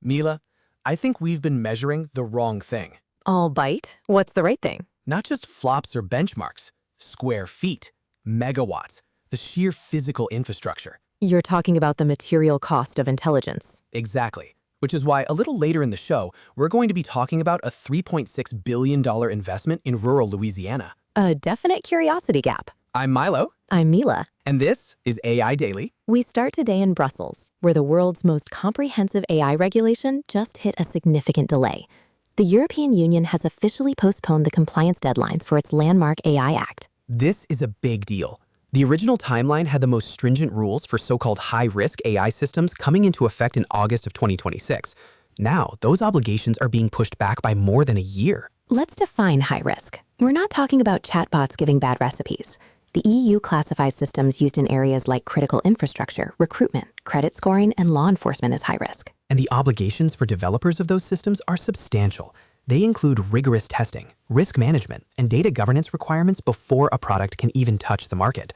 Mila, I think we've been measuring the wrong thing. All bite? What's the right thing? Not just flops or benchmarks, square feet, megawatts, the sheer physical infrastructure. You're talking about the material cost of intelligence. Exactly. Which is why a little later in the show, we're going to be talking about a $3.6 billion investment in rural Louisiana. A definite curiosity gap. I'm Milo, I'm Mila. and this is AI Daily. We start today in Brussels, where the world's most comprehensive AI regulation just hit a significant delay. The European Union has officially postponed the compliance deadlines for its landmark AI Act. This is a big deal. The original timeline had the most stringent rules for so-called high-risk AI systems coming into effect in August of 2026. Now, those obligations are being pushed back by more than a year. Let's define high risk. We're not talking about chatbots giving bad recipes. The EU classifies systems used in areas like critical infrastructure, recruitment, credit scoring, and law enforcement as high risk. And the obligations for developers of those systems are substantial. They include rigorous testing, risk management, and data governance requirements before a product can even touch the market.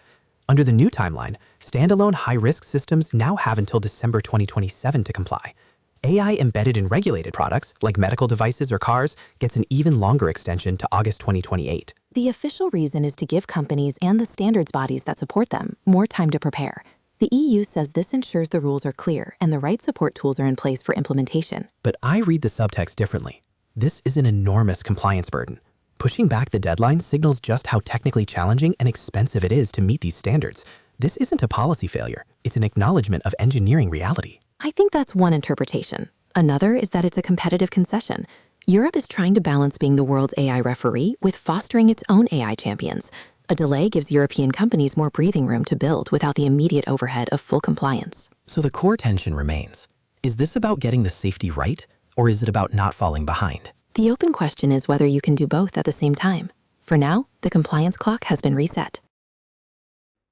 Under the new timeline, standalone high-risk systems now have until December 2027 to comply. AI embedded in regulated products, like medical devices or cars, gets an even longer extension to August 2028. The official reason is to give companies and the standards bodies that support them more time to prepare. The EU says this ensures the rules are clear and the right support tools are in place for implementation. But I read the subtext differently. This is an enormous compliance burden. Pushing back the deadline signals just how technically challenging and expensive it is to meet these standards. This isn't a policy failure. It's an acknowledgement of engineering reality. I think that's one interpretation. Another is that it's a competitive concession. Europe is trying to balance being the world's AI referee with fostering its own AI champions. A delay gives European companies more breathing room to build without the immediate overhead of full compliance. So the core tension remains. Is this about getting the safety right, or is it about not falling behind? The open question is whether you can do both at the same time. For now, the compliance clock has been reset.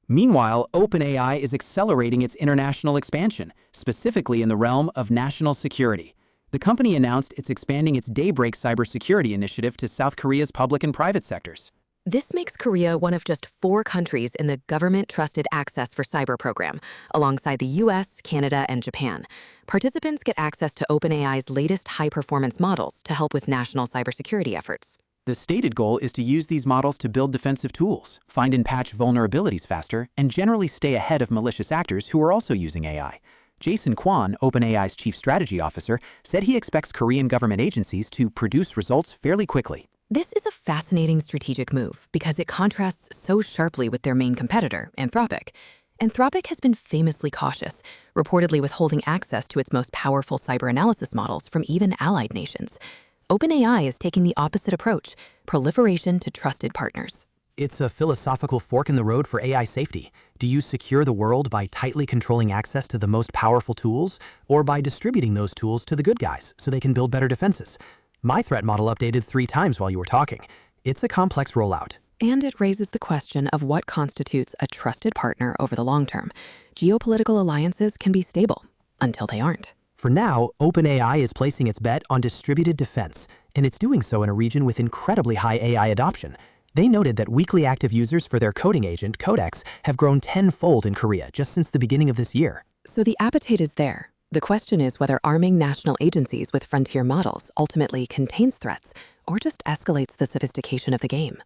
Meanwhile, OpenAI is accelerating its international expansion, specifically in the realm of national security. The company announced it's expanding its Daybreak cybersecurity initiative to South Korea's public and private sectors. This makes Korea one of just 4 countries in the Government Trusted Access for Cyber program, alongside the US, Canada, and Japan. Participants get access to OpenAI's latest high-performance models to help with national cybersecurity efforts. The stated goal is to use these models to build defensive tools, find and patch vulnerabilities faster, and generally stay ahead of malicious actors who are also using AI. Jason Kwon, OpenAI's chief strategy officer, said he expects Korean government agencies to produce results fairly quickly. This is a fascinating strategic move because it contrasts so sharply with their main competitor, Anthropic. Anthropic has been famously cautious, reportedly withholding access to its most powerful cyber analysis models from even allied nations. OpenAI is taking the opposite approach, proliferation to trusted partners. It's a philosophical fork in the road for AI safety. Do you secure the world by tightly controlling access to the most powerful tools, or by distributing those tools to the good guys so they can build better defenses? My threat model updated 3 times while you were talking. It's a complex rollout. And it raises the question of what constitutes a trusted partner over the long term. Geopolitical alliances can be stable until they aren't. For now, OpenAI is placing its bet on distributed defense, and it's doing so in a region with incredibly high AI adoption. They noted that weekly active users for their coding agent, Codex, have grown 10-fold in Korea just since the beginning of this year. So the appetite is there. The question is whether arming national agencies with frontier models ultimately contains threats or just escalates the sophistication of the game.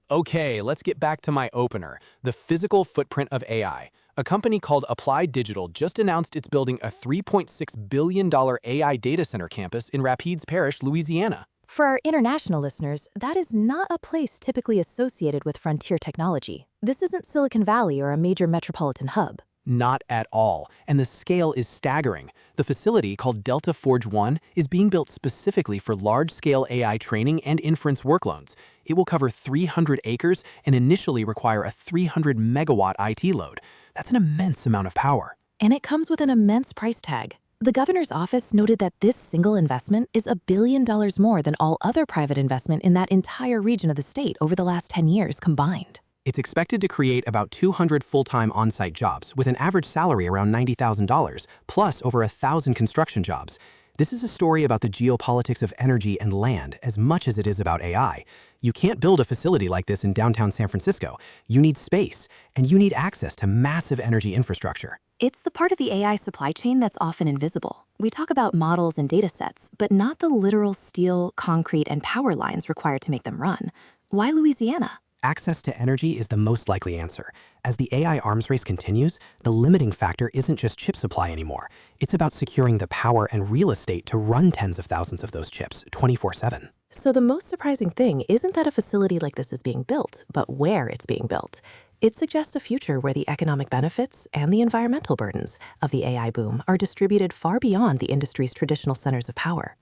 Okay, let's get back to my opener, the physical footprint of AI. A company called Applied Digital just announced it's building a $3.6 billion AI data center campus in Rapides Parish, Louisiana. For our international listeners, that is not a place typically associated with frontier technology. This isn't Silicon Valley or a major metropolitan hub. Not at all, and the scale is staggering. The facility, called Delta Forge 1, is being built specifically for large-scale AI training and inference workloads. It will cover 300 acres and initially require a 300-megawatt IT load. That's an immense amount of power. And it comes with an immense price tag. The governor's office noted that this single investment is $1 billion more than all other private investment in that entire region of the state over the last 10 years combined. It's expected to create about 200 full-time on-site jobs with an average salary around $90,000, plus over 1,000 construction jobs. This is a story about the geopolitics of energy and land as much as it is about AI. You can't build a facility like this in downtown San Francisco. You need space, and you need access to massive energy infrastructure. It's the part of the AI supply chain that's often invisible. We talk about models and data sets, but not the literal steel, concrete, and power lines required to make them run. Why Louisiana? Access to energy is the most likely answer. As the AI arms race continues, the limiting factor isn't just chip supply anymore. It's about securing the power and real estate to run tens of thousands of those chips 24/7. So the most surprising thing isn't that a facility like this is being built, but where it's being built. It suggests a future where the economic benefits and the environmental burdens of the AI boom are distributed far beyond the industry's traditional centers of power.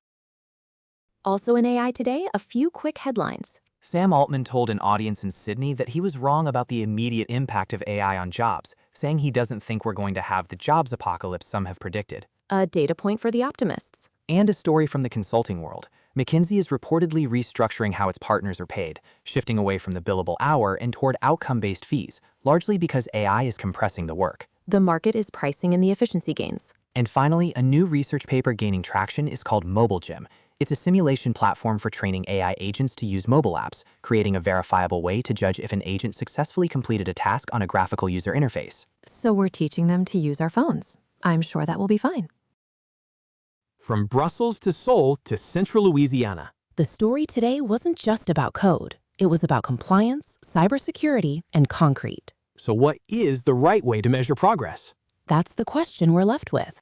Also in AI today, a few quick headlines. Sam Altman told an audience in Sydney that he was wrong about the immediate impact of AI on jobs, saying he doesn't think we're going to have the jobs apocalypse some have predicted. A data point for the optimists. And a story from the consulting world. McKinsey is reportedly restructuring how its partners are paid, shifting away from the billable hour and toward outcome-based fees, largely because AI is compressing the work. The market is pricing in the efficiency gains. And finally, a new research paper gaining traction is called Mobile Gym. It's a simulation platform for training AI agents to use mobile apps, creating a verifiable way to judge if an agent successfully completed a task on a graphical user interface. So we're teaching them to use our phones. I'm sure that will be fine. From Brussels to Seoul to Central Louisiana. The story today wasn't just about code. It was about compliance, cybersecurity, and concrete. So what is the right way to measure progress? That's the question we're left with.